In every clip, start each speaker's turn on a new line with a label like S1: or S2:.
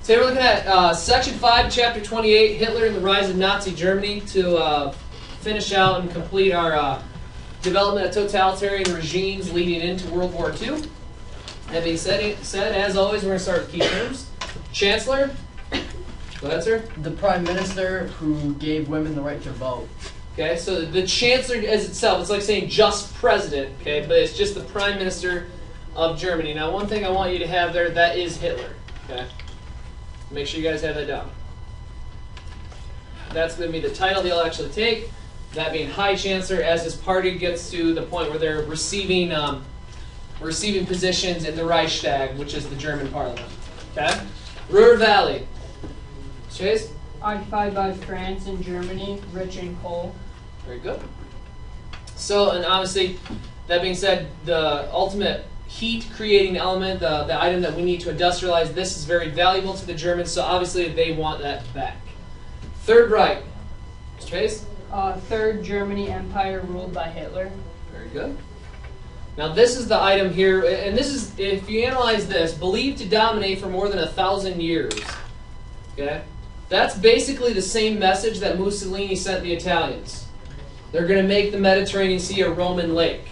S1: Today we're looking at Section 5, Chapter 28, Hitler and the Rise of Nazi Germany, to finish out and complete our development of totalitarian regimes leading into World War II. That being said, as always, we're going to start with key terms. Chancellor. Go ahead, sir.
S2: The Prime Minister who gave women the right to vote.
S1: Okay, so the Chancellor as itself, it's like saying just President, okay, but it's just the Prime Minister of Germany. Now, one thing I want you to have there, that is Hitler, okay? Make sure you guys have that down. That's going to be the title they'll actually take, that being High Chancellor, as his party gets to the point where they're receiving positions in the Reichstag, which is the German parliament, okay? Ruhr Valley. Chase?
S3: Occupied by France and Germany, rich in coal.
S1: Very good. So, and obviously, that being said, the ultimate heat-creating element, the item that we need to industrialize, this is very valuable to the Germans, so obviously they want that back. Third Reich. Mr. Chase?
S3: Third Germany Empire ruled by Hitler.
S1: Very good. Now this is the item here, and this is, if you analyze this, believed to dominate for more than 1,000 years. Okay? That's basically the same message that Mussolini sent the Italians. They're going to make the Mediterranean Sea a Roman lake.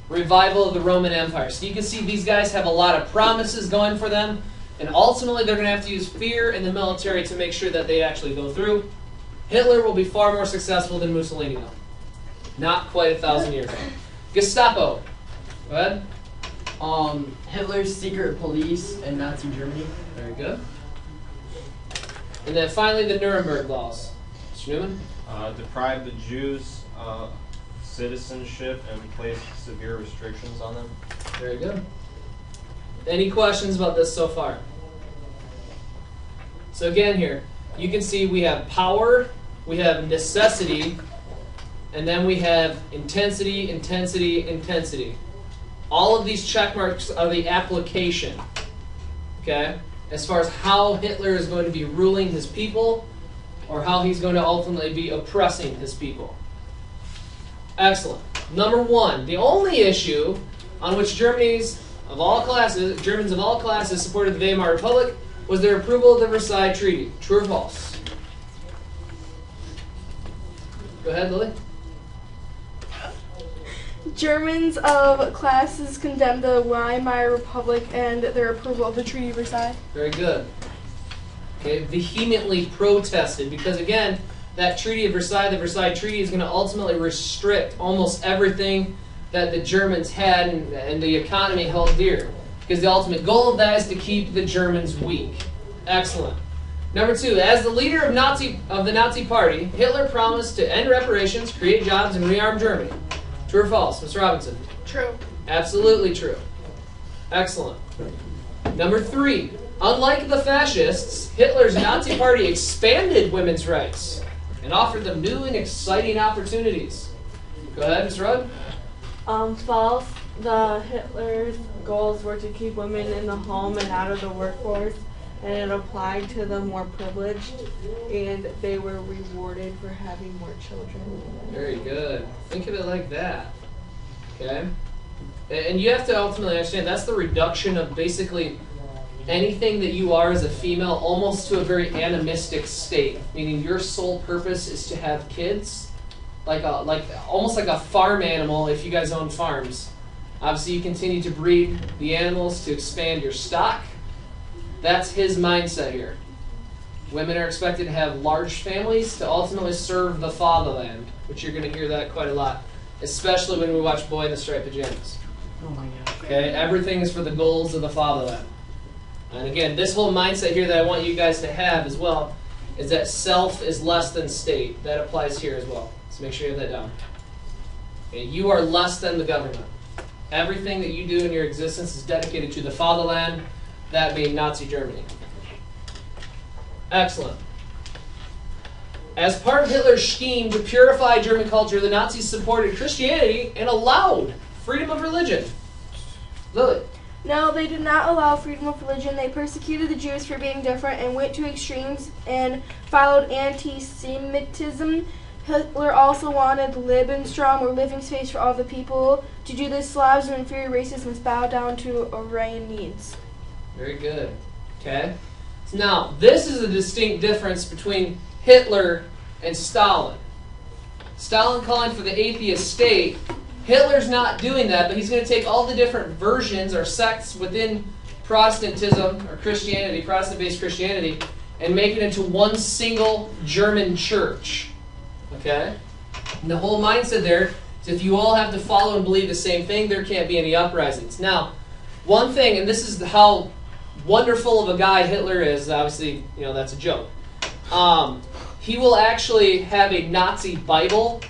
S1: Revival of the Roman Empire. So you can see these guys have a lot of promises going for them, and ultimately they're going to have to use fear in the military to make sure that they actually go through. Hitler will be far more successful than Mussolini, though. Not quite 1,000 years ago. Gestapo. Go ahead.
S2: Hitler's secret police in Nazi Germany.
S1: Very good. And then finally, the Nuremberg Laws. Mr. Newman?
S4: Deprive the Jews citizenship and place severe restrictions on them.
S1: Very good. Any questions about this so far? So again here, you can see we have power, we have necessity, and then we have intensity, intensity, intensity. All of these check marks are the application, okay, as far as how Hitler is going to be ruling his people or how he's going to ultimately be oppressing his people. Excellent. Number one, the only issue on which Germans of all classes supported the Weimar Republic was their approval of the Versailles Treaty. True or false? Go ahead, Lily.
S5: Germans of classes condemned the Weimar Republic and their approval of the Treaty of Versailles.
S1: Very good. Okay, vehemently protested because, again, that Treaty of Versailles, the Versailles Treaty, is going to ultimately restrict almost everything that the Germans had and the economy held dear. Because the ultimate goal of that is to keep the Germans weak. Excellent. Number two, as the leader of the Nazi Party, Hitler promised to end reparations, create jobs, and rearm Germany. True or false? Mr. Robinson?
S5: True.
S1: Absolutely true. Excellent. Number three, unlike the fascists, Hitler's Nazi Party expanded women's rights and offered them new and exciting opportunities. Go ahead, Ms. Rudd.
S6: False. The Hitler's goals were to keep women in the home and out of the workforce, and it applied to the more privileged, and they were rewarded for having more children.
S1: Very good. Think of it like that. Okay? And you have to ultimately understand that's the reduction of basically anything that you are as a female almost to a very animistic state, meaning your sole purpose is to have kids, almost like a farm animal if you guys own farms. Obviously, you continue to breed the animals to expand your stock. That's his mindset here. Women are expected to have large families to ultimately serve the fatherland, which you're going to hear that quite a lot, especially when we watch Boy in the Striped Pajamas.
S2: Oh my gosh.
S1: Okay, everything is for the goals of the fatherland. And again, this whole mindset here that I want you guys to have as well is that self is less than state. That applies here as well. So make sure you have that down. Okay, you are less than the government. Everything that you do in your existence is dedicated to the fatherland, that being Nazi Germany. Excellent. As part of Hitler's scheme to purify German culture, the Nazis supported Christianity and allowed freedom of religion. Lily.
S5: No, they did not allow freedom of religion. They persecuted the Jews for being different and went to extremes and followed anti-Semitism. Hitler also wanted Lebensraum, or living space for all the people. To do this, Slavs and inferior races must bow down to Aryan needs.
S1: Very good. Okay. Now, this is a distinct difference between Hitler and Stalin. Stalin calling for the atheist state. Hitler's not doing that, but he's going to take all the different versions or sects within Protestantism or Christianity, Protestant-based Christianity, and make it into one single German church. Okay? And the whole mindset there is if you all have to follow and believe the same thing, there can't be any uprisings. Now, one thing, and this is how wonderful of a guy Hitler is, obviously, that's a joke. He will actually have a Nazi Bible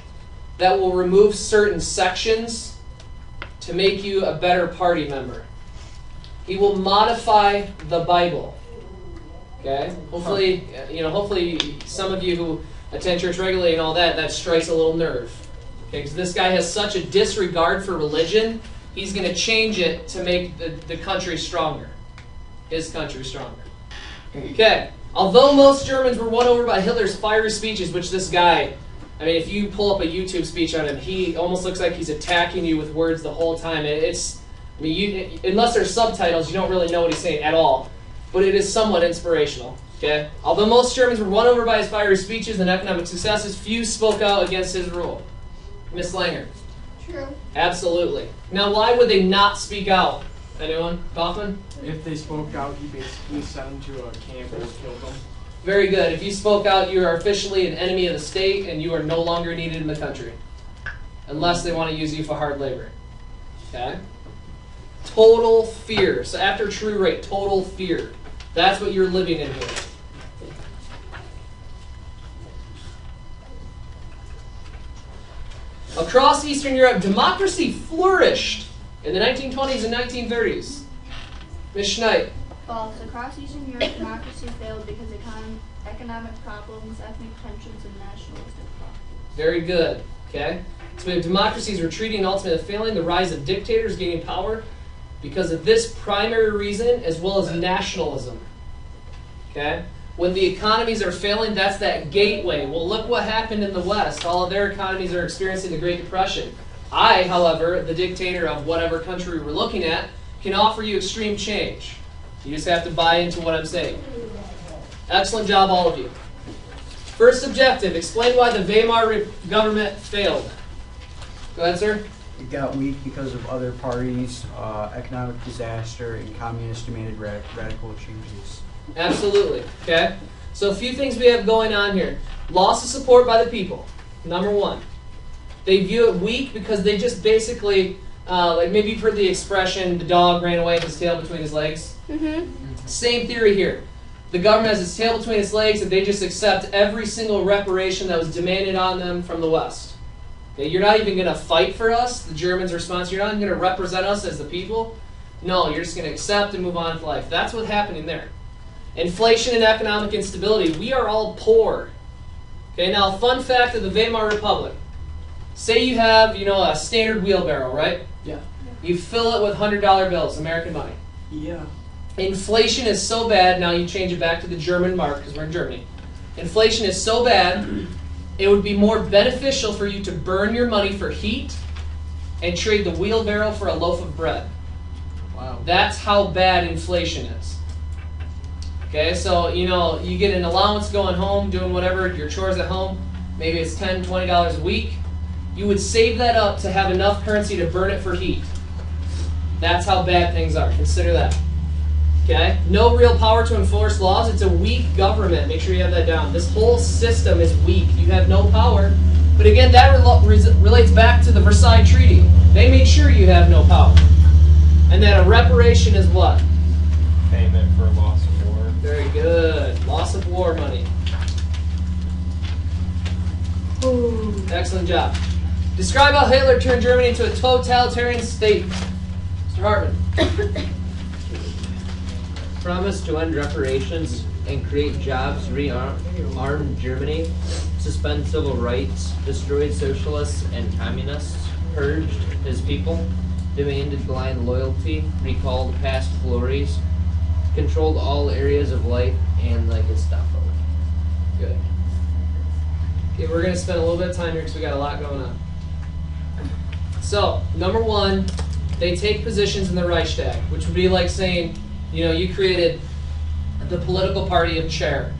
S1: that will remove certain sections to make you a better party member. He will modify the Bible. Okay? Hopefully some of you who attend church regularly and all that strikes a little nerve. Okay? Because this guy has such a disregard for religion, he's going to change it to make the country stronger. His country stronger. Okay. Although most Germans were won over by Hitler's fiery speeches, which this guy, if you pull up a YouTube speech on him, he almost looks like he's attacking you with words the whole time. Unless there's subtitles, you don't really know what he's saying at all. But it is somewhat inspirational. Okay. Although most Germans were won over by his fiery speeches and economic successes, few spoke out against his rule. Miss Langer.
S5: True.
S1: Absolutely. Now, why would they not speak out? Anyone? Kaufman?
S2: If they spoke out, he basically sent them to a camp and killed them.
S1: Very good. If you spoke out, you are officially an enemy of the state and you are no longer needed in the country. Unless they want to use you for hard labor. Okay? Total fear. So after true rate, total fear. That's what you're living in here. Across Eastern Europe, democracy flourished in the 1920s and 1930s. Ms. Schneid.
S5: False. Across Eastern Europe, democracy failed because economic problems, ethnic tensions, and nationalistic problems.
S1: Very good. Okay? So we have democracies retreating and ultimately failing, the rise of dictators gaining power because of this primary reason as well as nationalism. Okay? When the economies are failing, that's that gateway. Well, look what happened in the West. All of their economies are experiencing the Great Depression. I, however, the dictator of whatever country we're looking at, can offer you extreme change. You just have to buy into what I'm saying. Excellent job, all of you. First objective, explain why the Weimar government failed. Go ahead, sir.
S7: It got weak because of other parties, economic disaster, and communists demanded radical changes.
S1: Absolutely. Okay? So a few things we have going on here. Loss of support by the people. Number one. They view it weak because they just basically, like maybe you've heard the expression, the dog ran away with his tail between his legs.
S5: Mm-hmm.
S1: Same theory here. The government has its tail between its legs and they just accept every single reparation that was demanded on them from the West. Okay, you're not even going to fight for us, the Germans' response. You're not even going to represent us as the people. No, you're just going to accept and move on with life. That's what's happening there. Inflation and economic instability. We are all poor. Okay, now fun fact of the Weimar Republic. Say you have, a standard wheelbarrow, right?
S2: Yeah.
S1: You fill it with $100 bills, American money.
S2: Yeah.
S1: Inflation is so bad, now you change it back to the German mark because we're in Germany. Inflation is so bad, it would be more beneficial for you to burn your money for heat and trade the wheelbarrow for a loaf of bread.
S2: Wow.
S1: That's how bad inflation is. Okay, so, you get an allowance going home, doing whatever, your chores at home. Maybe it's $10, $20 a week. You would save that up to have enough currency to burn it for heat. That's how bad things are. Consider that. Okay? No real power to enforce laws. It's a weak government. Make sure you have that down. This whole system is weak. You have no power. But again, that relates back to the Versailles Treaty. They made sure you have no power. And that a reparation is what?
S4: Payment for loss of war.
S1: Very good. Loss of war money. Ooh. Excellent job. Describe how Hitler turned Germany into a totalitarian state. Mr. Hartman.
S8: Promised to end reparations and create jobs, rearmed Germany, suspend civil rights, destroyed socialists and communists, purged his people, demanded blind loyalty, recalled past glories, controlled all areas of life, and the Gestapo.
S1: Good. Okay, we're going to spend a little bit of time here because we got a lot going on. So, number one, they take positions in the Reichstag, which would be like saying, you created the political party of chair.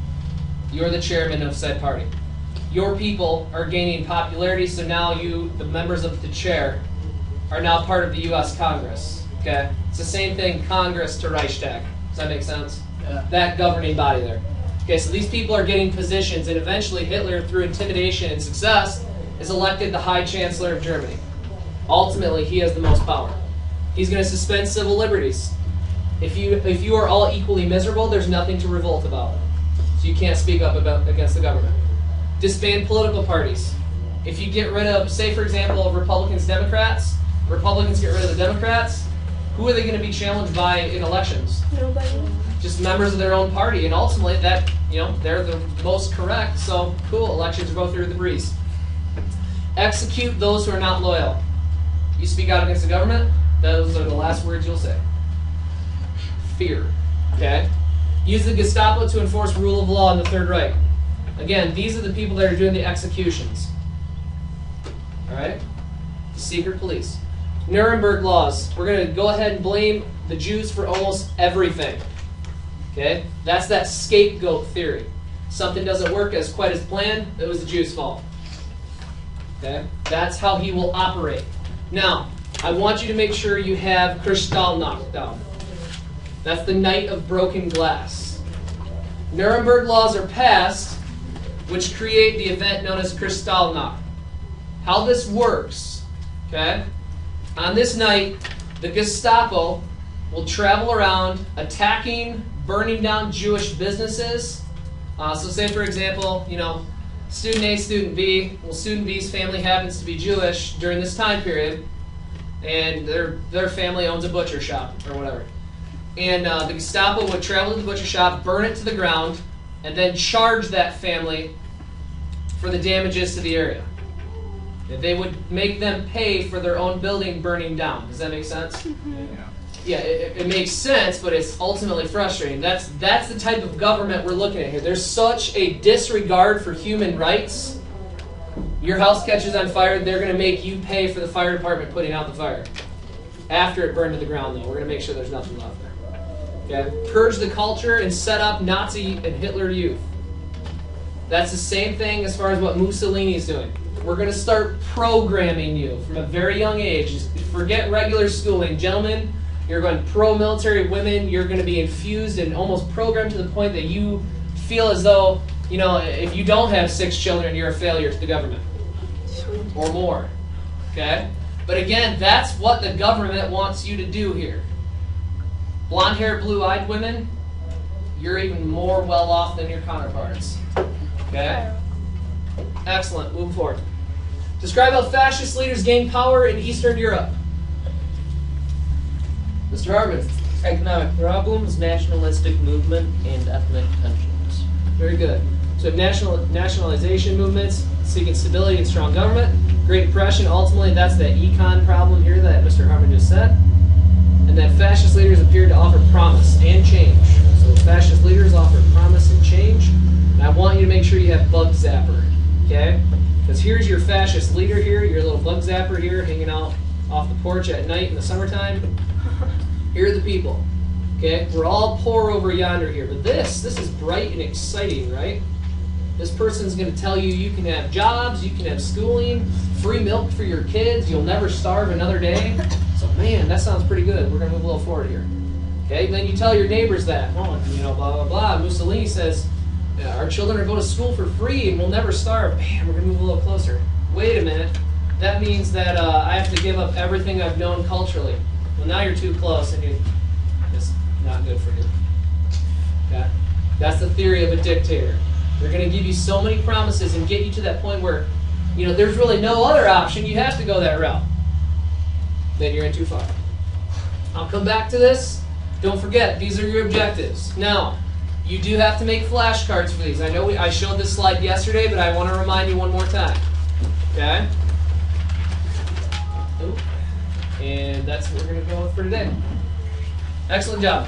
S1: You're the chairman of said party. Your people are gaining popularity, so now you, the members of the chair, are now part of the U.S. Congress. Okay? It's the same thing, Congress to Reichstag. Does that make sense?
S2: Yeah.
S1: That governing body there. Okay, so these people are getting positions, and eventually Hitler, through intimidation and success, is elected the High Chancellor of Germany. Ultimately, he has the most power. He's going to suspend civil liberties. If you are all equally miserable, there's nothing to revolt about. So you can't speak up against the government. Disband political parties. If you get rid of, say for example, Republicans get rid of the Democrats, who are they going to be challenged by in elections?
S5: Nobody.
S1: Just members of their own party, and ultimately that, they're the most correct, so cool, elections go through the breeze. Execute those who are not loyal. You speak out against the government, those are the last words you'll say. Fear. Okay? Use the Gestapo to enforce rule of law in the Third Reich. Again, these are the people that are doing the executions. Alright? The secret police. Nuremberg laws. We're going to go ahead and blame the Jews for almost everything. Okay? That's that scapegoat theory. Something doesn't work as quite as planned, it was the Jews' fault. Okay? That's how he will operate. Now, I want you to make sure you have Kristallnacht down. That's the night of broken glass. Nuremberg laws are passed, which create the event known as Kristallnacht. How this works, okay? On this night, the Gestapo will travel around attacking, burning down Jewish businesses. So say, for example, student A, student B. Well, student B's family happens to be Jewish during this time period, and their family owns a butcher shop or whatever. And the Gestapo would travel to the butcher shop, burn it to the ground, and then charge that family for the damages to the area. They would make them pay for their own building burning down. Does that make sense?
S5: Mm-hmm.
S1: Yeah, it makes sense, but it's ultimately frustrating. That's the type of government we're looking at here. There's such a disregard for human rights. Your house catches on fire, they're going to make you pay for the fire department putting out the fire. After it burned to the ground, though, we're going to make sure there's nothing left there. Okay? Purge the culture and set up Nazi and Hitler youth. That's the same thing as far as what Mussolini's doing. We're going to start programming you from a very young age. Just forget regular schooling. Gentlemen, you're going pro-military. Women, you're going to be infused and almost programmed to the point that you feel as though, if you don't have 6 children, you're a failure to the government. Or more. Okay? But again, that's what the government wants you to do here. Blonde-haired, blue-eyed women, you're even more well off than your counterparts. Okay? Excellent. Move forward. Describe how fascist leaders gain power in Eastern Europe. Mr. Harmon.
S8: Economic problems, nationalistic movement, and ethnic tensions.
S1: Very good. So nationalization movements, seeking stability and strong government. Great Depression, ultimately that's that econ problem here that Mr. Harmon just said. And then fascist leaders appeared to offer promise and change. So fascist leaders offer promise and change. And I want you to make sure you have bug zapper. Okay? Because here's your fascist leader here, your little bug zapper here, hanging out off the porch at night in the summertime. Here are the people. Okay? We're all poor over yonder here. But this is bright and exciting, right? This person's going to tell you you can have jobs, you can have schooling, free milk for your kids, you'll never starve another day. So, man, that sounds pretty good. We're going to move a little forward here. Okay? Then you tell your neighbors that. Oh, blah, blah, blah. Mussolini says, our children are going to school for free and we'll never starve. Man, we're going to move a little closer. Wait a minute. That means that I have to give up everything I've known culturally. Well, now you're too close and it's not good for you. Okay? That's the theory of a dictator. They're going to give you so many promises and get you to that point where, there's really no other option. You have to go that route. Then you're in too far. I'll come back to this. Don't forget, these are your objectives. Now, you do have to make flashcards for these. I know I showed this slide yesterday, but I want to remind you one more time. Okay? Ooh. And that's what we're going to go with for today. Excellent job.